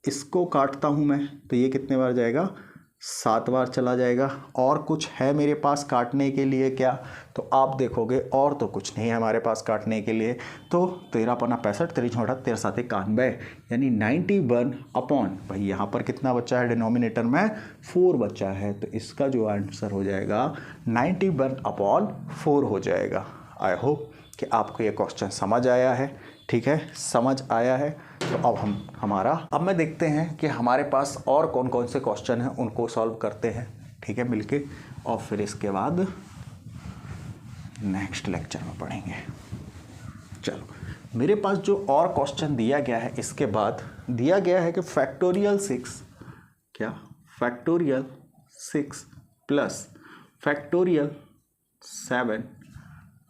इसको काटता हूँ मैं तो ये कितने बार जाएगा, 7 बार चला जाएगा। और कुछ है मेरे पास काटने के लिए क्या, तो आप देखोगे और तो कुछ नहीं है हमारे पास काटने के लिए। तो 13 पन्ना 65, 3 छोटा 13 7 91, यानी 91 अपॉन, भाई यहाँ पर कितना बचा है डिनोमिनेटर में, 4 बचा है, तो इसका जो आंसर हो जाएगा 91 अपॉन 4 हो जाएगा। आई होप कि आपको ये क्वेश्चन समझ आया है। ठीक है, समझ आया है, तो अब मैं देखते हैं कि हमारे पास और कौन कौन से क्वेश्चन हैं, उनको सॉल्व करते हैं। ठीक है, मिलके, और फिर इसके बाद नेक्स्ट लेक्चर में पढ़ेंगे। चलो, मेरे पास जो और क्वेश्चन दिया गया है, इसके बाद दिया गया है कि factorial 6 plus factorial 7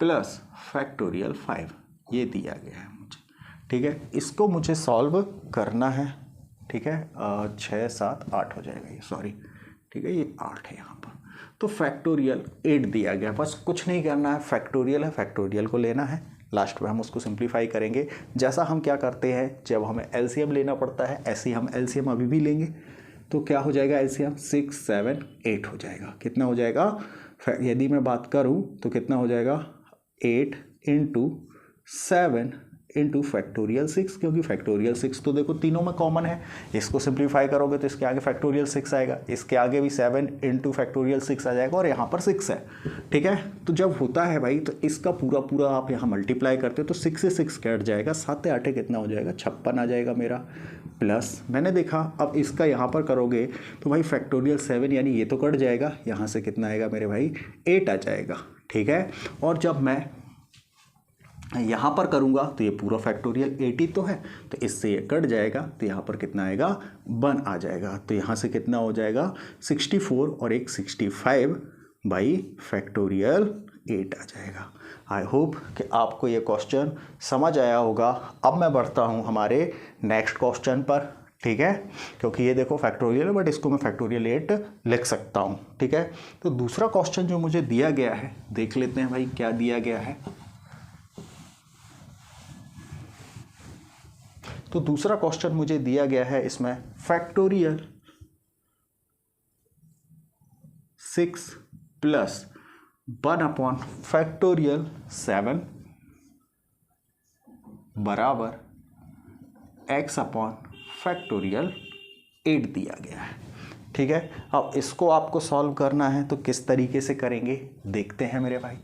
plus factorial 5, ये दिया गया है मुझे। ठीक है, इसको मुझे सॉल्व करना है। ठीक है, 6 7 8 हो जाएगा ये, सॉरी। ठीक है, ये 8 है यहाँ पर, तो फैक्टोरियल 8 दिया गया, बस कुछ नहीं करना है, फैक्टोरियल है, फैक्टोरियल को लेना है, लास्ट में हम उसको सिंप्लीफाई करेंगे। जैसा हम क्या करते हैं, जब हमें एलसीएम लेना पड़ता है, ऐसे ही हम एलसीएम अभी भी लेंगे। तो क्या हो जाएगा एलसीएम, 6 7 8 हो जाएगा। कितना हो जाएगा, यदि मैं बात करूँ तो कितना हो जाएगा, 8 इंटू 7 इंटू फैक्टोरियल 6, क्योंकि फैक्टोरियल 6 तो देखो तीनों में कॉमन है। इसको सिंप्लीफाई करोगे तो इसके आगे फैक्टोरियल 6 आएगा, इसके आगे भी 7 इंटू फैक्टोरियल 6 आ जाएगा, और यहाँ पर 6 है। ठीक है, तो जब होता है भाई, तो इसका पूरा पूरा आप यहाँ मल्टीप्लाई करते हो तो 6 से 6 कट जाएगा, 7 8 कितना हो जाएगा, 56 आ जाएगा मेरा। प्लस मैंने देखा अब इसका यहाँ पर करोगे तो भाई फैक्टोरियल 7 यानी ये तो कट जाएगा, यहाँ से कितना आएगा मेरे भाई, 8 आ जाएगा। ठीक है, और जब मैं यहाँ पर करूँगा तो ये पूरा फैक्टोरियल 80 तो है, तो इससे ये कट जाएगा, तो यहाँ पर कितना आएगा, 1 आ जाएगा। तो यहाँ से कितना हो जाएगा, 64 और एक 65 बाई फैक्टोरियल 8 आ जाएगा। आई होप कि आपको ये क्वेश्चन समझ आया होगा। अब मैं बढ़ता हूँ हमारे नेक्स्ट क्वेश्चन पर। ठीक है, क्योंकि ये देखो फैक्टोरियल है, बट इसको मैं फैक्टोरियल 8 लिख सकता हूँ। ठीक है, तो दूसरा क्वेश्चन जो मुझे दिया गया है, देख लेते हैं भाई क्या दिया गया है। तो दूसरा क्वेश्चन मुझे दिया गया है, इसमें फैक्टोरियल 6 प्लस 1 अपॉन फैक्टोरियल 7 बराबर x अपॉन फैक्टोरियल 8 दिया गया है। ठीक है, अब इसको आपको सॉल्व करना है, तो किस तरीके से करेंगे देखते हैं मेरे भाई।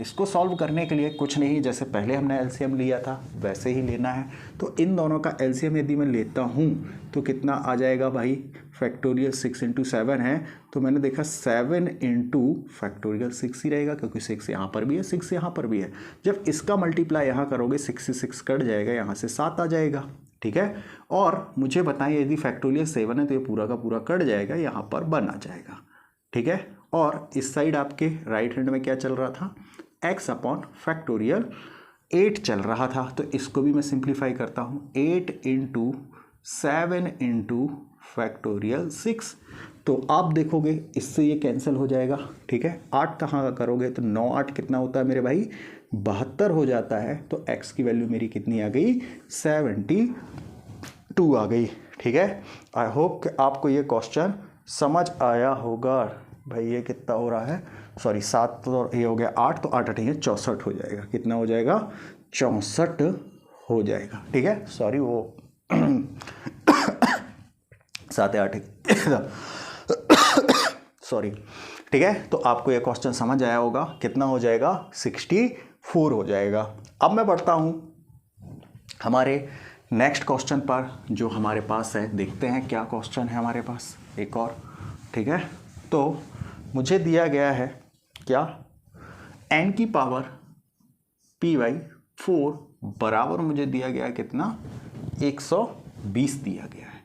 इसको सॉल्व करने के लिए कुछ नहीं, जैसे पहले हमने एलसीएम लिया था वैसे ही लेना है। तो इन दोनों का एलसीएम यदि मैं लेता हूँ तो कितना आ जाएगा भाई, फैक्टोरियल 6 इंटू 7 है, तो मैंने देखा 7 इंटू फैक्टोरियल 6 ही रहेगा, क्योंकि 6 यहाँ पर भी है, 6 यहाँ पर भी है। जब इसका मल्टीप्लाई यहाँ करोगे 6 से 6 कट जाएगा, यहाँ से 7 आ जाएगा। ठीक है, और मुझे बताएं यदि फैक्टोरियल 7 है तो ये पूरा का पूरा कट जाएगा, यहाँ पर 1 आ जाएगा। ठीक है, और इस साइड आपके राइट हैंड में क्या चल रहा था, x अपॉन फैक्टोरियल 8 चल रहा था। तो इसको भी मैं सिंप्लीफाई करता हूँ, 8 इंटू 7 इंटू फैक्टोरियल 6, तो आप देखोगे इससे ये कैंसिल हो जाएगा। ठीक है, 8 कहाँ करोगे तो 9 8 कितना होता है मेरे भाई, 72 हो जाता है। तो x की वैल्यू मेरी कितनी आ गई, 72 आ गई। ठीक है, आई होप कि आपको ये क्वेश्चन समझ आया होगा। भाई ये कितना हो रहा है, सॉरी 7 तो ये हो गया 8, तो 8 8 ये 64 हो जाएगा। कितना हो जाएगा, 64 हो जाएगा। ठीक है, सॉरी वो 7 8 सॉरी। ठीक है, तो आपको ये क्वेश्चन समझ आया होगा। कितना हो जाएगा, 64 हो जाएगा। अब मैं बढ़ता हूँ हमारे नेक्स्ट क्वेश्चन पर जो हमारे पास है। देखते हैं क्या क्वेश्चन है हमारे पास एक और। ठीक है, तो मुझे दिया गया है क्या, n की पावर p/4 बराबर मुझे दिया गया है कितना, 120 दिया गया है,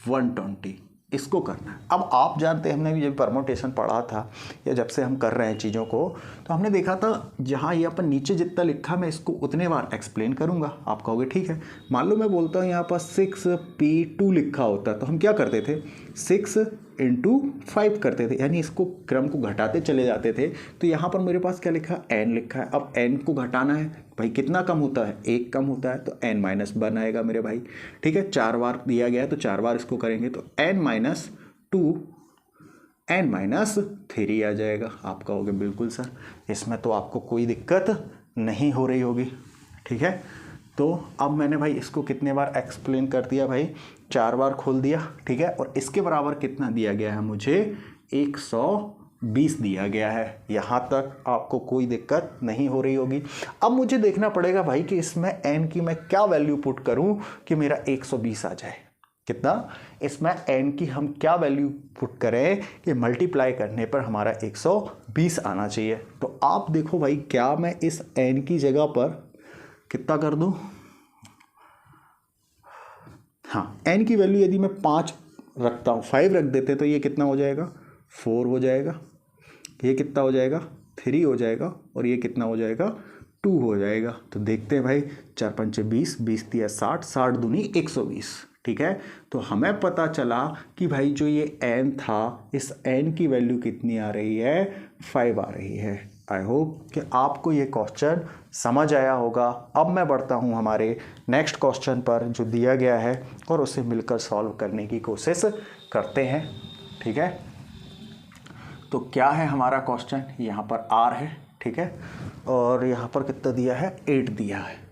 120। इसको करना है। अब आप जानते हैं, हमने भी जब परमोटेशन पढ़ा था या जब से हम कर रहे हैं चीज़ों को, तो हमने देखा था जहाँ ये अपन नीचे जितना लिखा मैं इसको उतने बार एक्सप्लेन करूँगा। आप कहोगे ठीक है, मान लो मैं बोलता हूँ यहाँ पर 6p2 लिखा होता है तो हम क्या करते थे 6 × 5 करते थे, यानी इसको क्रम को घटाते चले जाते थे। तो यहाँ पर मेरे पास क्या लिखा है n लिखा है। अब n को घटाना है भाई, कितना कम होता है 1 कम होता है, तो n-1 आएगा मेरे भाई। ठीक है, 4 बार दिया गया है तो 4 बार इसको करेंगे तो n-2 n-3 आ जाएगा। आप कहोगे बिल्कुल सर, इसमें तो आपको कोई दिक्कत नहीं हो रही होगी। ठीक है, तो अब मैंने भाई इसको कितने बार एक्सप्लेन कर दिया भाई, 4 बार खोल दिया। ठीक है, और इसके बराबर कितना दिया गया है मुझे 120 दिया गया है। यहाँ तक आपको कोई दिक्कत नहीं हो रही होगी। अब मुझे देखना पड़ेगा भाई कि इसमें n की मैं क्या वैल्यू पुट करूँ कि मेरा 120 आ जाए। कितना, इसमें n की हम क्या वैल्यू पुट करें कि मल्टीप्लाई करने पर हमारा 120 आना चाहिए। तो आप देखो भाई, क्या मैं इस n की जगह पर कितना कर दूं, हाँ n की वैल्यू यदि मैं 5 रखता हूँ, 5 रख देते तो ये कितना हो जाएगा 4 हो जाएगा, ये कितना हो जाएगा 3 हो जाएगा, और ये कितना हो जाएगा 2 हो जाएगा। तो देखते हैं भाई, 4 5 20, 20 3 60, 60 दूनी 120। ठीक है, तो हमें पता चला कि भाई जो ये n था, इस n की वैल्यू कितनी आ रही है 5 आ रही है। आई होप कि आपको ये क्वेश्चन समझ आया होगा। अब मैं बढ़ता हूँ हमारे नेक्स्ट क्वेश्चन पर जो दिया गया है और उसे मिलकर सॉल्व करने की कोशिश करते हैं। ठीक है, तो क्या है हमारा क्वेश्चन, यहाँ पर r है। ठीक है, और यहाँ पर कितना दिया है 8 दिया है।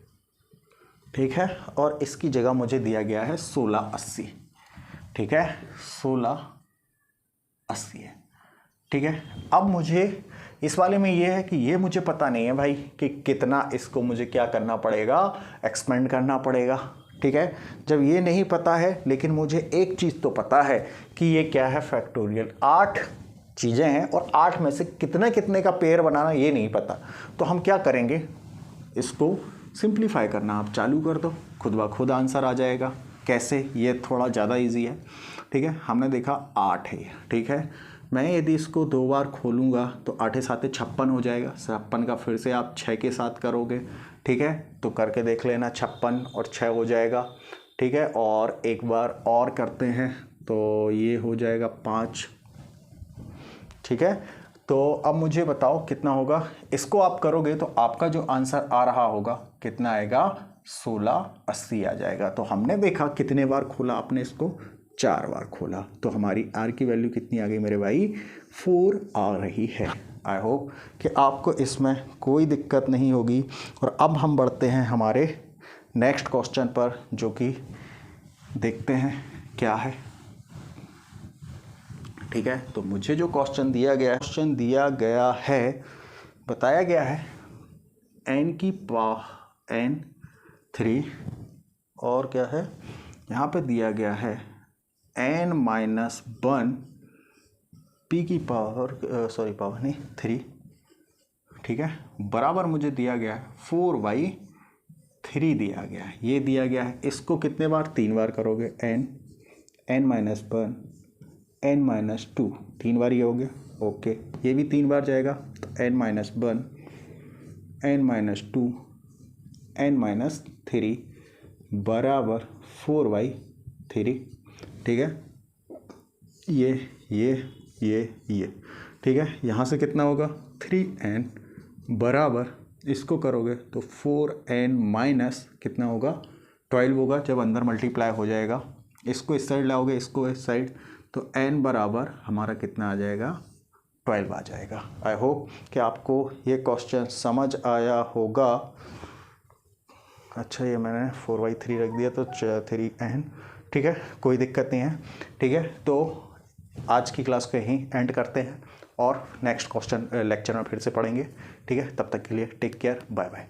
ठीक है, और इसकी जगह मुझे दिया गया है 1680। ठीक है, 1680 है। ठीक है, अब मुझे इस वाले में ये है कि ये मुझे पता नहीं है भाई कि कितना इसको मुझे क्या करना पड़ेगा, एक्सपेंड करना पड़ेगा। ठीक है, जब ये नहीं पता है, लेकिन मुझे एक चीज़ तो पता है कि ये क्या है फैक्टोरियल। 8 चीज़ें हैं और 8 में से कितने कितने का पेयर बनाना ये नहीं पता। तो हम क्या करेंगे, इसको सिंप्लीफाई करना आप चालू कर दो, खुद ब खुद आंसर आ जाएगा। कैसे, ये थोड़ा ज़्यादा ईजी है। ठीक है, हमने देखा 8 है। ठीक है, मैं यदि इसको 2 बार खोलूँगा तो 8 7 56 हो जाएगा। 56 का फिर से आप 6 के साथ करोगे। ठीक है, तो करके देख लेना, 56 और 6 हो जाएगा। ठीक है, और एक बार और करते हैं तो ये हो जाएगा 5। ठीक है, तो अब मुझे बताओ कितना होगा। इसको आप करोगे तो आपका जो आंसर आ रहा होगा कितना आएगा 1680 आ जाएगा। तो हमने देखा कितने बार खोला आपने इसको, 4 बार खोला। तो हमारी r की वैल्यू कितनी आ गई मेरे भाई 4 आ रही है। आई होप कि आपको इसमें कोई दिक्कत नहीं होगी। और अब हम बढ़ते हैं हमारे नेक्स्ट क्वेश्चन पर, जो कि देखते हैं क्या है। ठीक है, तो मुझे जो क्वेश्चन दिया गया है, बताया गया है n की पावर n3, और क्या है यहाँ पे दिया गया है n-1 p की पावर पावर नहीं 3। ठीक है, बराबर मुझे दिया गया है 4/3 दिया गया है, ये दिया गया है। इसको कितने बार, 3 बार करोगे, n-1 n-2, 3 बार ये हो गया। ओके, ये भी 3 बार जाएगा तो n-1 n-2 n-3 बराबर 4/3। ठीक है, ये ठीक है, यहाँ से कितना होगा 3n बराबर, इसको करोगे तो 4n माइनस कितना होगा 12 होगा जब अंदर मल्टीप्लाई हो जाएगा। इसको इस साइड लाओगे, इसको इस साइड, तो n बराबर हमारा कितना आ जाएगा 12 आ जाएगा। आई होप कि आपको ये क्वेश्चन समझ आया होगा। अच्छा, ये मैंने 4/3 रख दिया तो 3n। ठीक है, कोई दिक्कत नहीं है। ठीक है, तो आज की क्लास को यहीं एंड करते हैं और नेक्स्ट क्वेश्चन लेक्चर में फिर से पढ़ेंगे। ठीक है, तब तक के लिए टेक केयर, बाय बाय।